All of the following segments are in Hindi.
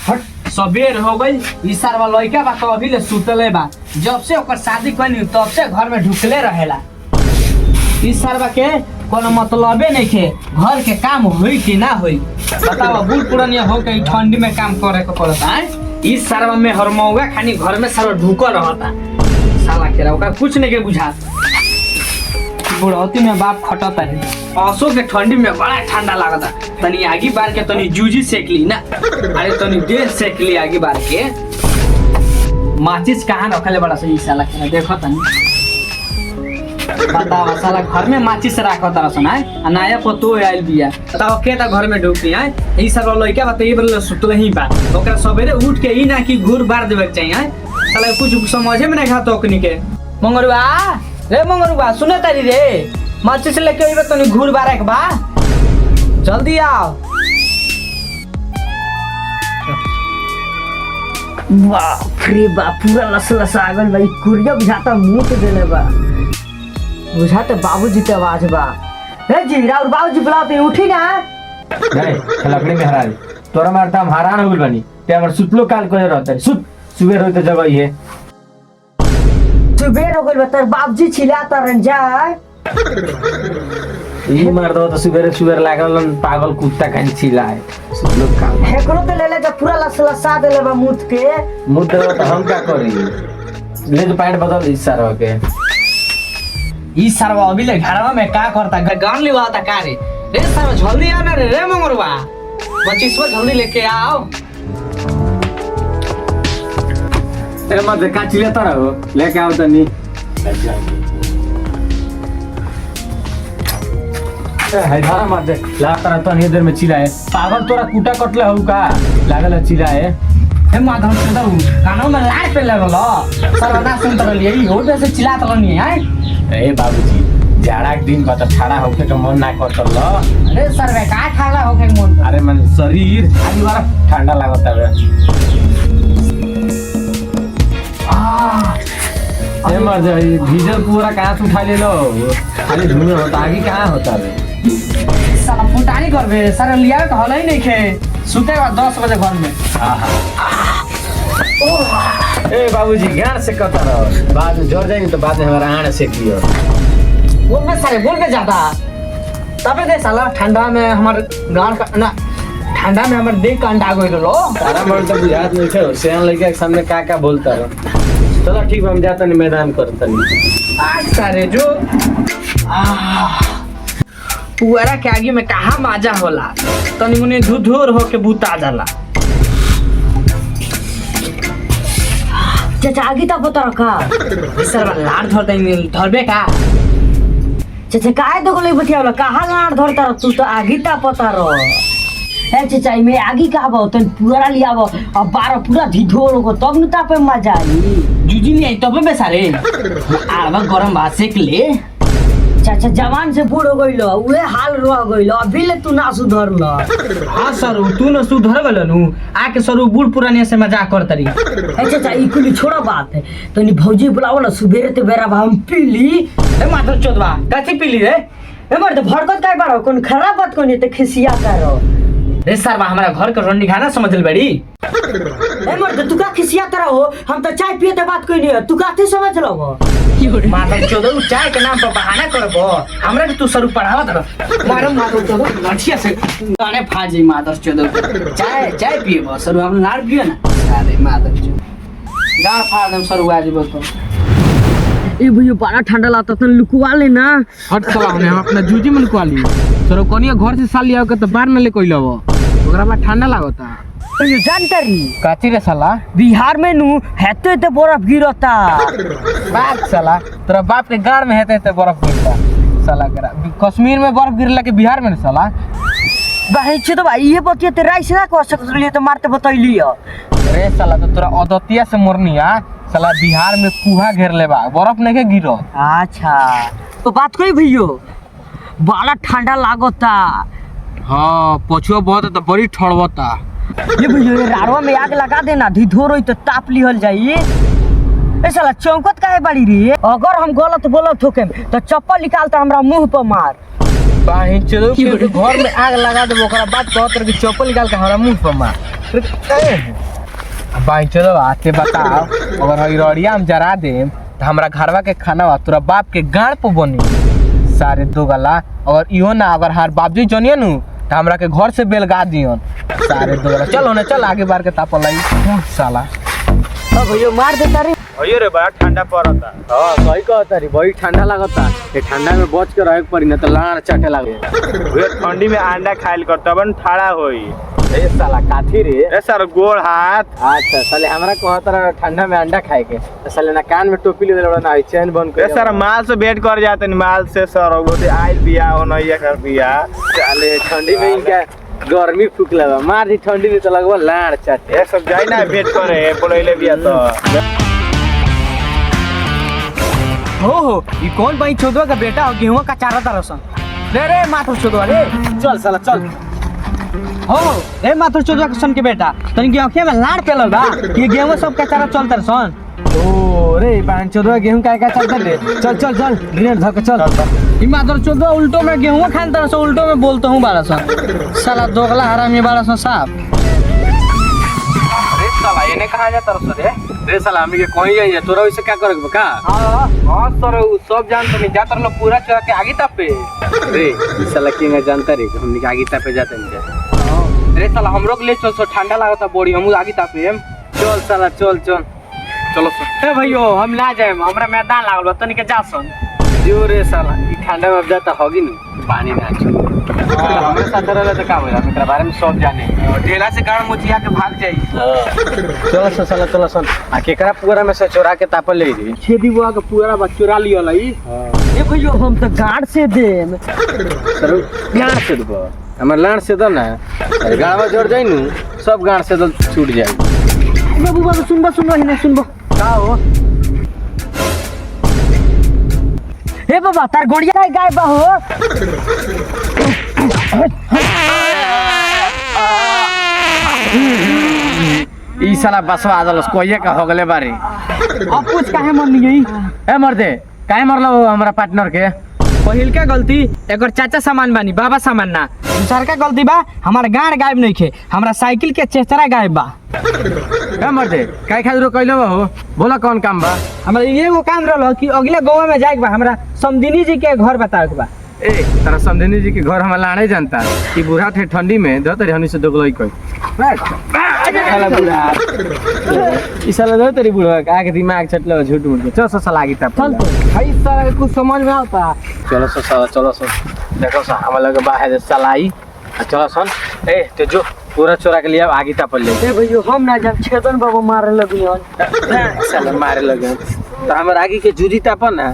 हट सबेर हो गई ई सारवा लइका बा तो अभी ले सुतले बा। जब से ओकर शादी कइनी तब से घर में ढुकले रहेला। ई सारवा के कोनो मतलबे नहीं के घर के काम होई कि ना होई। बताओ बूढ़ पुरानिया हो के ठंडी में काम करे के पड़ता है। ई सारवा में हर मौगा खानी घर में सारा ढुकल रहता। साला के ओका कुछ नहीं के बुझा। बुढ़ौती में बाप खटता है। असो के ठंडी में बड़ा ठंडा लगता। तनी आगी बार के तनी जूजी सेक ली ना। अरे तनी देर सेक ली आगी बार के। माचिस कहाँ रखले बड़ा सही साला के देखो तनी। बताओ साला घर में माचिस राखो तारा सुना है। नया पतो आइल बिया। बताओ के ता घर में ढुकती है। ई सब लइका बताइए बल सुतल ही बा। ओकरा सवेरे उठ के ई ना कि घूर बार देवे के चाहिए। साला कुछ समझे में नहीं खाता ओकनी के। मंगरुआ रे मंगरुआ सुने तारी रे माचिस लेके अइबे तनी घूर बारे के बा। जल्दी आओ। बाप रे बाप पूरा लस आ गल भाई। कुरिया बुझाता मुंह के देले बा। बुझाते बाबूजी के आवाज बा। हे जी राउर बाबूजी बुलाते उठी ना। नहीं लकड़ी में हराई तोरा मारता हम हैरान हो गइल बानी। ते हमर सुतलो काल करे रहते सुत सुबह होई त जब ये सुबेर हो गइल बा। तोर बाबूजी छिलाता रंजा ई मार दो तो सुबह लागल पागल कुत्ता कान छिलाए सुतलो काल हेकरो तो ले के पूरा लसा देले बा मुत के। मुंह दे तो हम का करी ले तो पैंट बदल इस सारा के। ई सरवा अभी ले घरवा में का करता गान लिवाता का रे। रे सरवा जल्दी आ ना रे मंगरुआ। बचिसवा जल्दी लेके आओ। तेरे मत का चिल्लाता रहो लेके आओ तनी। हैदरा मत लाता तो नहीं देर में चिल्लाए पागल तोरा कुटा कटले हो का लागल चिल्लाए। हे माधव सुंदर कानों में लाड़ पे लगल सरवा ना सुन तर लिए ई होते से चिल्लात रहनी है। ए बाबूजी जाड़ा के दिन बता ठाड़ा होके के मन ना करतल। अरे सरवे का ठाड़ा होके मन। अरे मन शरीर आज बार ठंडा लागत है। ए मर जाई डीजल पूरा कहां से उठा ले लो खाली धुआं होता आगे कहां होता है। साला फुटानी करबे सर लिया के हल ही नहीं खे सुतेगा 10 बजे घर में। ए बाबूजी गान से कता रहो बाद में जोर जाएंगे तो बाद में हमारा आण से कियो बोल में सारे बोल के ज्यादा तबे दे साला ठंडा में हमार गान का ना ठंडा में हमार देह का अंडा गइल लो। तारा मन तो बुझात नहीं छे सियान लड़का के सामने का बोलता रहो। चलो ठीक हम जाता नहीं मैदान करता नहीं आज सारे जो पुअरा के आगे में कहाँ माजा होला तनी मुनी धुधुर होके बूता जाला। चाचा आगे तक पता रखा सर लाड़ धर देंगे धरबे का। चाचा काहे तो गोले बतियावला कहाँ लाड़ धरता रह तू तो आगे तक पता रह। ए चाचा में आगे का बा तन पूरा लियाव अब 12 पूरा धिधोर हो तब न तापे मजा आई। जूजी नहीं आई तबे में सारे आवा गरम भात सेक ले। चाचा जवान से बूढ़ हो गइल उहे हाल रह गइल अभी ले तू ना सुधरल। हां सर तू न सुधर गलनु आके सर बूढ़ पुरानिया से मजाक करतरी। ए चाचा ई कुली छोड़ा बात है तनी भौजी बुलाओ ना सुबेरे ते बेरा हम पीली। ए माधव चोदवा कथी पीली रे। ए मर्द भड़कत काय बारो कोन खराब बात कोनी ते खिसियाता रहो। रे सरवा हमारा घर के रंडी खाना समझल बड़ी। ए मर्द तू का खिसियाता रहो हम तो चाय पिए ते बात कोनी तू काथे समझ लो। माधव चोदव चाय के नाम पर बहाना करबो हमरा के तू सरू पढ़ावत रह। मारो माधव चोदव लठिया से गाने फाजी माधव चोदव चाय पिएबो सरू हम लाड़ पिए ना। अरे माधव चोदव गाड़ फाड़ दम सरू आज बोतो। ए भैया बड़ा ठंडा लागता तन लुकवा ले ना। हट साला हम अपना जूजी में लुकवा ली सरू कोनिया घर से साल लिया के तो बाहर में ले कोइलबो ओकरा बाद ठंडा लागता। ये जानता री काची रे साला बिहार में नु हेते ते बर्फ गिरता। बात साला तेरा बाप के गाड़ में हेते बर्फ गिरता साला करा कश्मीर में बर्फ गिरला के बिहार में साला भाई छ तो भाई ये बतिया ते राइस ना कह सकत लिए तो मारते बतैली। रे साला तो तोरा अदतिया से मोरनिया साला बिहार में कुहा घेर ले बा बर्फ नहीं के गिरो। अच्छा तो बात कोई भैयो बड़ा ठंडा लागता। हाँ पछुआ बहुत है तो बड़ी ठड़बता। ये भैया ये रारवा में आग लगा देना धिधोर होई तो ताप लिहल जाई। ए साला चौंकत काहे बड़ी रे अगर हम गलत बोलत होके तो चप्पल निकालता हमरा मुंह पर मार। बाही चलो के घर में आग लगा दे ओकरा बाद कहत रह कि चप्पल निकाल के हमरा मुंह पर मार बाही चलो आते बताओ अगर हई रड़िया में जरा दे तो हमरा घरवा के खाना वा तोरा बाप के गाड़ पे बनी सारे दो गला अगर इहो ना अगर हर बाबजी जनिए नु तो हमरा के घर से बेलगा दियन सारे दो गला चलो ना चल आगे बार के तापल लाई साला अब भैया मार देता रे अयो रे बड़ा ठंडा पड़ता हां सही कहता रे बड़ी ठंडा लागता ए ठंडा में बच के रहे पड़ी ना तो लाड़ चाटे लागे वे ठंडी में अंडा खाइल करता बन ठाड़ा होई ए साला काठी रे ए सर गोड़ हाथ अच्छा साले हमरा कहत रहा ठंडा में अंडा खाए के तो साले ना कान में टोपी ले लेबड़ा ना चैन बन के ए सर माल से भेंट कर जाते माल से सर बोते आइल बिया हो नैया कर बिया साले ठंडी में इनका गर्मी फुकला बा मार दी ठंडी में तो लगवा लाड़ चाटे ए सब जाई ना भेंट करे बोलैले बिया तो हो ये कौन भाई चोदवा का बेटा हो गेहूं का चारा तरसन रे माथुर चोदवा रे चल साला चल हो रे माथुर चोदवा के सन के बेटा तन के आंखें में लाड़ पेलल बा ये गेहूं सब का चारा चलतर सन ओ रे पांच चोदवा गेहूं का चलता रे चल चल चल ग्रेड धक चल ई माथुर चोदवा उल्टो में गेहूं खान तरसन उल्टो में बोलता हूं बाड़ा सन साला दोगला हरामी बाड़ा सन साहब अरे साला येने कहां जा तरस रे साला हमनी के कहीं जाइए तोरा वैसे क्या करब का हां सर सब जानते नहीं जातर लोग पूरा चला के आगे तापे रे साला किंग जानता रे हमनी के आगे तापे जाते हैं रे साला हमरो के ले चल सो ठंडा लागता बॉडी हम आगे तापे चल साला चल चल चलो ए भैयो हम ना जाए हमरा मैदान लागल बा तनी के जा सन जो रे साला ई ठंडा में जाता होगी न पानी ना छू हमरे साथ रहले त का होला एकरा बारे में सब जाने ढेला से गाड़ मुचिया के भाग जाई चलो साला चलो सन आ केकरा पूरा में से चोरा के तापल ले रे छेदी बुआ के पूरा बा चुरा लियो लई ए भैया हम तो गाड़ से देम सर गाड़ से दबो हमर लाड़ से दो ना अरे गाड़वा जोड़ जाई नु सब गाड़ से दो छूट जाई बाबू बाबू सुनबो हिने सुनबो का हो ए बाबा तार गोड़िया गाय बा हो ई साला बसवा आदलस कोइए का हो गले बारी अब कुछ काहे मन गई ए मर्दे काहे मरलो हमरा पार्टनर के पहिल का गलती एकर चाचा सामान बानी बाबा सामान ना दूसर का गलती बा हमार गाड़ गायब नहीं खे हमरा साइकिल के चेचरा गायब बा ए मर्दे काहे खातिर कइलो हो बोला कौन काम बा हमरा एगो काम रहल कि अगले गांव में जाए के बा हमरा समदिनी जी के घर बतावे के बा ए तारा समधिनी जी के घर हम लाणे जानता कि बूढ़ा थे ठंडी में दो तरी हनी से दोगलोई कोई साला बूढ़ा ई साला दो तरी बूढ़ा आके दिमाग छटलो झूठ मूठ चल सो साला आगे तब चल तो भाई सारा कुछ समझ में आता चलो सो साला चलो सो देखो सा हम लोग बाहर सलाई चलो सन ए ते जो पूरा चोरा के लिए आगे तप ले ए भैया हम ना जान छेदन बाबू मारे लगियन साला मारे लगे तो हमर आगे के जूरी तापन ना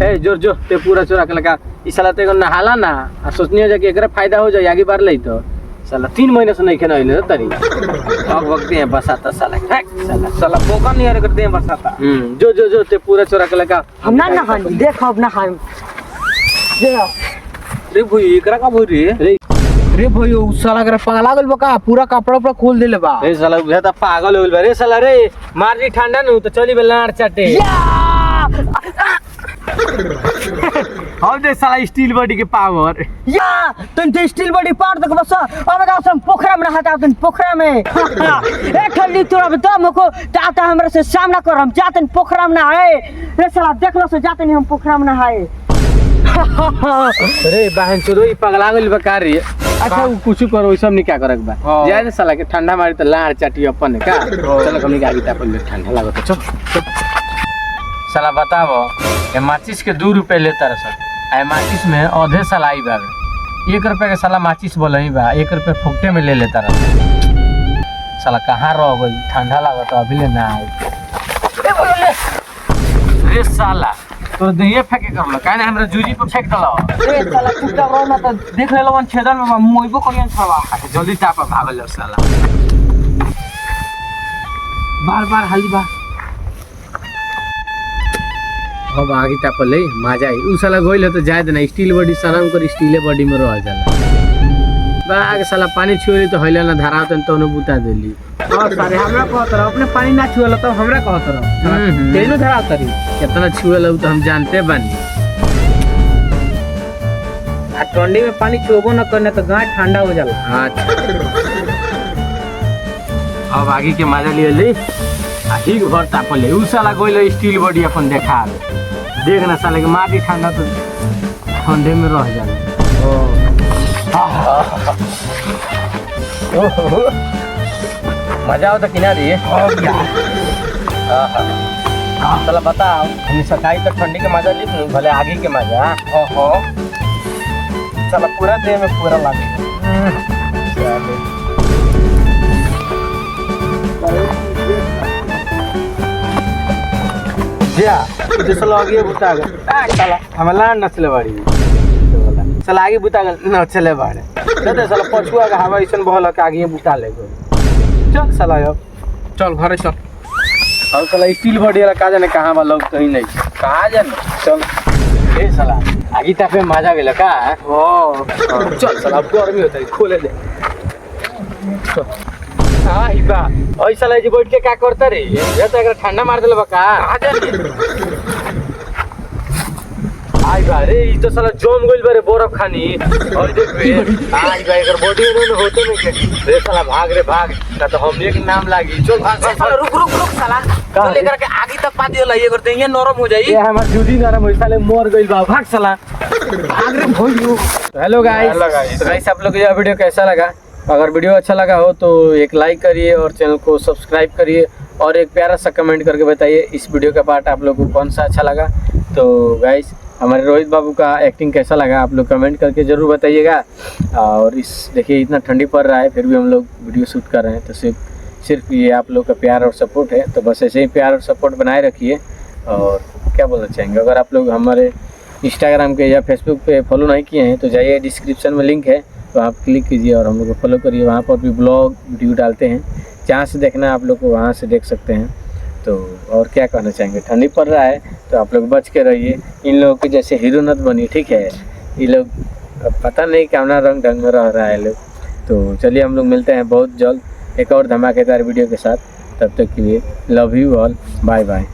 ए जोर जो ते पूरा चोरा के लगा ई साला ते नहाला ना आ सोचनी जा कि एकरा फायदा हो जाए आगे बार ले तो साला 3 महीने से नहीं खेना होइले तरी अब वक्त है बसाता साला साला साला पोका नहीं यार करते हैं बसाता जो जो जो ते पूरा चोरा के लगा हम ना नहान देख अब नहान रे भई एकरा का भई रे रे भैया उ साला के पागल गल बका पूरा कपड़ा उपड़ा खोल देले बा रे साला उहे त पागल होइल बा रे साला रे मार दी ठंडा नु तो चली बेलाड़ चाटे हम दे साला स्टील बॉडी के पावर या तुम तो स्टील बॉडी पार तक बस अब गाँव से पोखरा में नहाता तुम पोखरा में ए ठंडी तोरा बता मको ताता हमरा से सामना कर हम जाते पोखरा में नहाए रे साला देख लो से जाते नहीं हम पोखरा में नहाए रे बहन चोरो ई पगला गइल बा का रे अच्छा कुछ करो ई सब नहीं क्या करक बा जाय दे साला के ठंडा मारी तो लाड़ चाटी अपन का चलो हमनी के आगे तापन ठंडा लागत चल साला बताओ ये माचिस के 2 रुपए लेता रह सर आ माचिस में आधे साला आई बा 1 रुपए के साला माचिस बोलही बा 1 रुपए फुकटे में ले लेता रह साला कहाँ रह गई ठंडा लागत अभी ले ना आई रे साला तो दहिए फेंके करलो काहे ना हमरा जूजी पे फेंक दलो ए साला चुपचाप रह ना त देख लेलो वन छेदन में मोइबो करियन छवा जल्दी ताप भागल जा साला बार बार हाली बा अब आगे ताप ले मजा आई उ साला गइल तो जाय देना स्टील बॉडी सनम कर स्टीले बॉडी में रह जाला बाग साला पानी छुए तो हइला ना धारा तन तो बुता देली हां सारे हमरा कहत रह अपने पानी ना छुएला तो हमरा कहत रह तेनो धरा तरी कितना छुए लो तो हम जानते बानी ठंडी में पानी चोबो न करने तो गाय ठंडा हो जाला। अच्छा अब आगे के मजा लिए ली ही घर तापले उ साला गइल स्टील बॉडी अपन देखा देखना साला के माटी ठंडा तो ठंडे में रह जाला। मजा आवता कि ना रे? चला बताओ हम सकाई तो ठंडी के मजा ली भले आगे के मजा। ओहो चला पूरा देह में पूरा लागे। जा तुझे साला आगे बुता गए साला हमें लान नचले बाड़ी साला आगे बुता गए नचले बाड़े दे साला पछुआ का हवा ऐसन बहल के आगे बुता ले चल साला अब चल घरे चल। और साला स्टील बॉडी वाला का जाने कहाँ वाला कहीं नहीं कहाँ जाने चल ए साला आगे तापे मजा गेल का ओ चल साला अब गर्मी होता है खोले दे हां इबा ओइ साला जी बैठ के का करता रे ये तो एकरा ठंडा मार देले बा का कहाँ जाने आई बा रे ई तो साला जम गइल बारे बर्फ खानी और देख बे आई बा एकर बॉडी में होते नहीं के रे साला भाग रे भाग ना तो हम एक नाम लागी चल भाग साला रुक रुक रुक साला तो लेकर के आगे तक पा दियो ये करते ये नरम हो जाई। ये हमार जूदी नरम हो साले मर गइल बा भाग साला भाग रे भइयो। हेलो गाइस तो गाइस आप लोग को यह वीडियो कैसा लगा? अगर वीडियो अच्छा लगा हो तो एक लाइक करिए और चैनल को सब्सक्राइब करिए और एक प्यारा सा कमेंट करके बताइए इस वीडियो का पार्ट आप लोग को कौन सा अच्छा लगा। तो गाइस हमारे रोहित बाबू का एक्टिंग कैसा लगा आप लोग कमेंट करके ज़रूर बताइएगा। और इस देखिए इतना ठंडी पड़ रहा है फिर भी हम लोग वीडियो शूट कर रहे हैं तो सिर्फ ये आप लोग का प्यार और सपोर्ट है। तो बस ऐसे ही प्यार और सपोर्ट बनाए रखिए। और क्या बोलना चाहेंगे अगर आप लोग हमारे इंस्टाग्राम के या फेसबुक पे फॉलो नहीं किए हैं तो जाइए डिस्क्रिप्शन में लिंक है तो आप क्लिक कीजिए और हम लोग को फॉलो करिए। वहाँ पर भी ब्लॉग वीडियो डालते हैं जहाँ से देखना है आप लोग को वहाँ से देख सकते हैं। तो और क्या कहना चाहेंगे ठंडी पड़ रहा है तो आप लोग बच के रहिए इन लोगों के जैसे हीरो नत बनी ठीक है। ये लोग पता नहीं कैमरा रंग ढंग में रह रहा है लोग। तो चलिए हम लोग मिलते हैं बहुत जल्द एक और धमाकेदार वीडियो के साथ। तब तक के लिए love you all bye bye.